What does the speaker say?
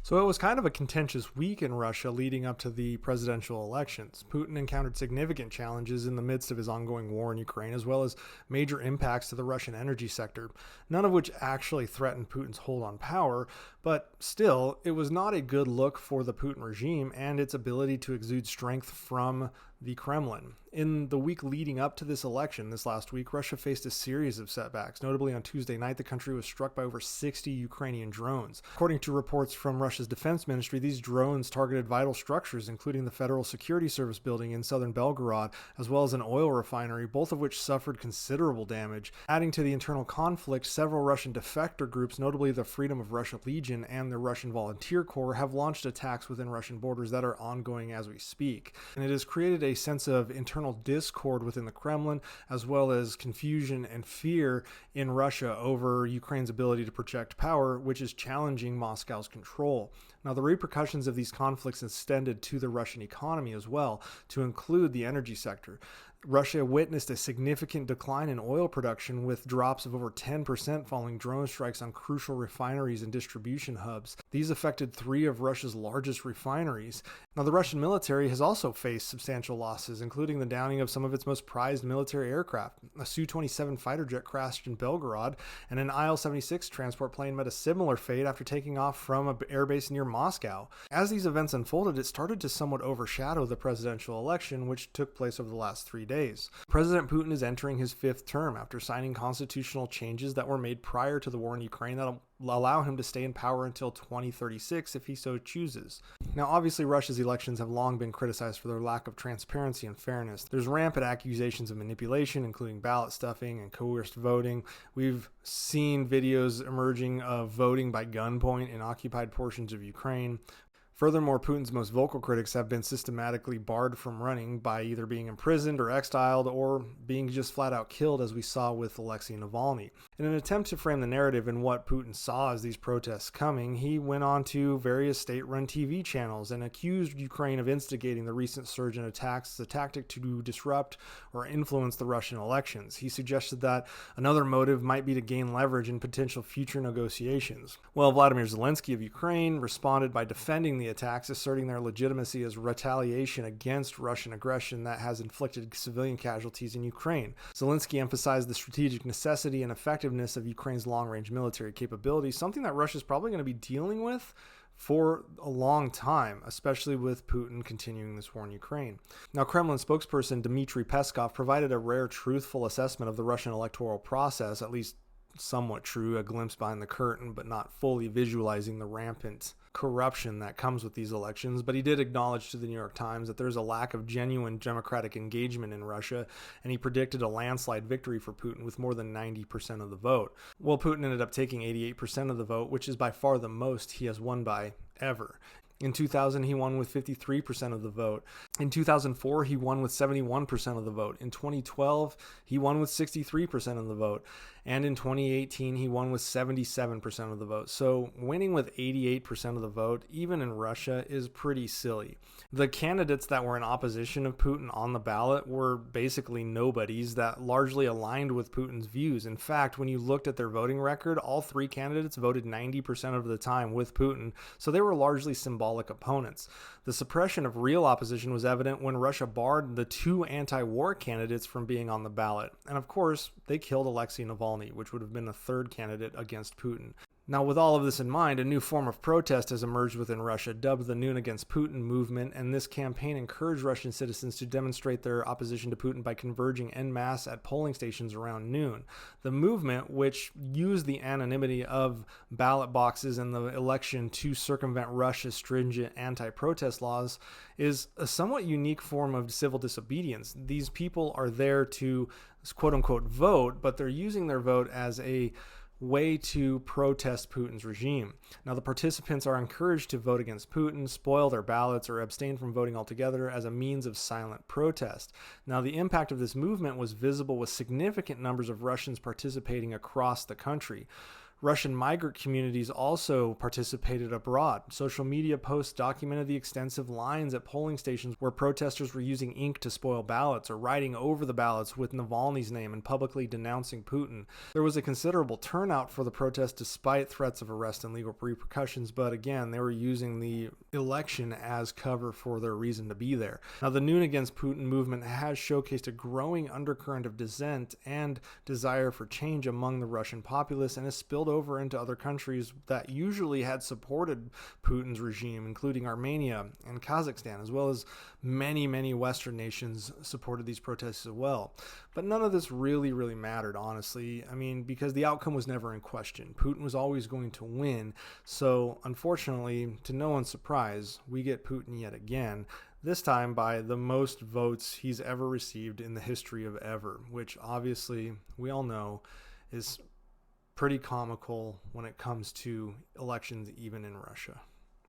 So it was kind of a contentious week in Russia leading up to the presidential elections. Putin encountered significant challenges in the midst of his ongoing war in Ukraine, as well as major impacts to the Russian energy sector, none of which actually threatened Putin's hold on power, but still, it was not a good look for the Putin regime and its ability to exude strength from the Kremlin. In the week leading up to this election, this last week, Russia faced a series of setbacks. Notably, on Tuesday night, the country was struck by over 60 Ukrainian drones. According to reports from Russia's defense ministry, these drones targeted vital structures, including the Federal Security Service building in southern Belgorod, as well as an oil refinery, both of which suffered considerable damage. Adding to the internal conflict, several Russian defector groups, notably the Freedom of Russia Legion and the Russian Volunteer Corps, have launched attacks within Russian borders that are ongoing as we speak. And it has created a sense of internal discord within the Kremlin, as well as confusion and fear in Russia over Ukraine's ability to project power, which is challenging Moscow's control. Now, the repercussions of these conflicts extended to the Russian economy as well, to include the energy sector. Russia witnessed a significant decline in oil production, with drops of over 10% following drone strikes on crucial refineries and distribution hubs. These affected 3 of Russia's largest refineries. Now, the Russian military has also faced substantial losses, including the downing of some of its most prized military aircraft. A Su-27 fighter jet crashed in Belgorod, and an Il-76 transport plane met a similar fate after taking off from an airbase near Moscow. As these events unfolded, it started to somewhat overshadow the presidential election, which took place over the last 3 days. President Putin is entering his 5th term after signing constitutional changes that were made prior to the war in Ukraine that'll allow him to stay in power until 2036 if he so chooses. Now, obviously, Russia's elections have long been criticized for their lack of transparency and fairness. There's rampant accusations of manipulation, including ballot stuffing and coerced voting. We've seen videos emerging of voting by gunpoint in occupied portions of Ukraine. Furthermore, Putin's most vocal critics have been systematically barred from running by either being imprisoned or exiled or being just flat out killed, as we saw with Alexei Navalny. In an attempt to frame the narrative and what Putin saw as these protests coming, he went on to various state-run TV channels and accused Ukraine of instigating the recent surge in attacks as a tactic to disrupt or influence the Russian elections. He suggested that another motive might be to gain leverage in potential future negotiations. Well, Vladimir Zelensky of Ukraine responded by defending the attacks, asserting their legitimacy as retaliation against Russian aggression that has inflicted civilian casualties in Ukraine. Zelensky emphasized the strategic necessity and effectiveness of Ukraine's long-range military capability, something that Russia is probably going to be dealing with for a long time, especially with Putin continuing this war in Ukraine. Now, Kremlin spokesperson Dmitry Peskov provided a rare truthful assessment of the Russian electoral process, at least somewhat true, a glimpse behind the curtain, but not fully visualizing the rampant corruption that comes with these elections. But he did acknowledge to the New York Times that there's a lack of genuine democratic engagement in Russia, and he predicted a landslide victory for Putin with more than 90% of the vote. Well, Putin ended up taking 88% of the vote, which is by far the most he has won by ever. In 2000, he won with 53% of the vote. In 2004, he won with 71% of the vote. In 2012, he won with 63% of the vote. And in 2018, he won with 77% of the vote. So winning with 88% of the vote, even in Russia, is pretty silly. The candidates that were in opposition of Putin on the ballot were basically nobodies that largely aligned with Putin's views. In fact, when you looked at their voting record, all 3 candidates voted 90% of the time with Putin. So they were largely symbolic opponents. The suppression of real opposition was evident when Russia barred the 2 anti-war candidates from being on the ballot. And of course, they killed Alexei Navalny, which would have been the 3rd candidate against Putin. Now, with all of this in mind, a new form of protest has emerged within Russia, dubbed the Noon Against Putin movement, and this campaign encouraged Russian citizens to demonstrate their opposition to Putin by converging en masse at polling stations around noon. The movement, which used the anonymity of ballot boxes in the election to circumvent Russia's stringent anti-protest laws, is a somewhat unique form of civil disobedience. These people are there to quote-unquote vote, but they're using their vote as a way to protest Putin's regime. Now, the participants are encouraged to vote against Putin, spoil their ballots, or abstain from voting altogether as a means of silent protest. Now, the impact of this movement was visible with significant numbers of Russians participating across the country. Russian migrant communities also participated abroad. Social media posts documented the extensive lines at polling stations where protesters were using ink to spoil ballots or writing over the ballots with Navalny's name and publicly denouncing Putin. There was a considerable turnout for the protest despite threats of arrest and legal repercussions, but again, they were using the election as cover for their reason to be there. Now, the Noon Against Putin movement has showcased a growing undercurrent of dissent and desire for change among the Russian populace and has spilled over into other countries that usually had supported Putin's regime, including Armenia and Kazakhstan, as well as many Western nations supported these protests as well. But none of this really mattered, honestly. I mean, because the outcome was never in question. Putin was always going to win. So, unfortunately, to no one's surprise, we get Putin yet again, this time by the most votes he's ever received in the history of ever, which obviously we all know is pretty comical when it comes to elections, even in Russia.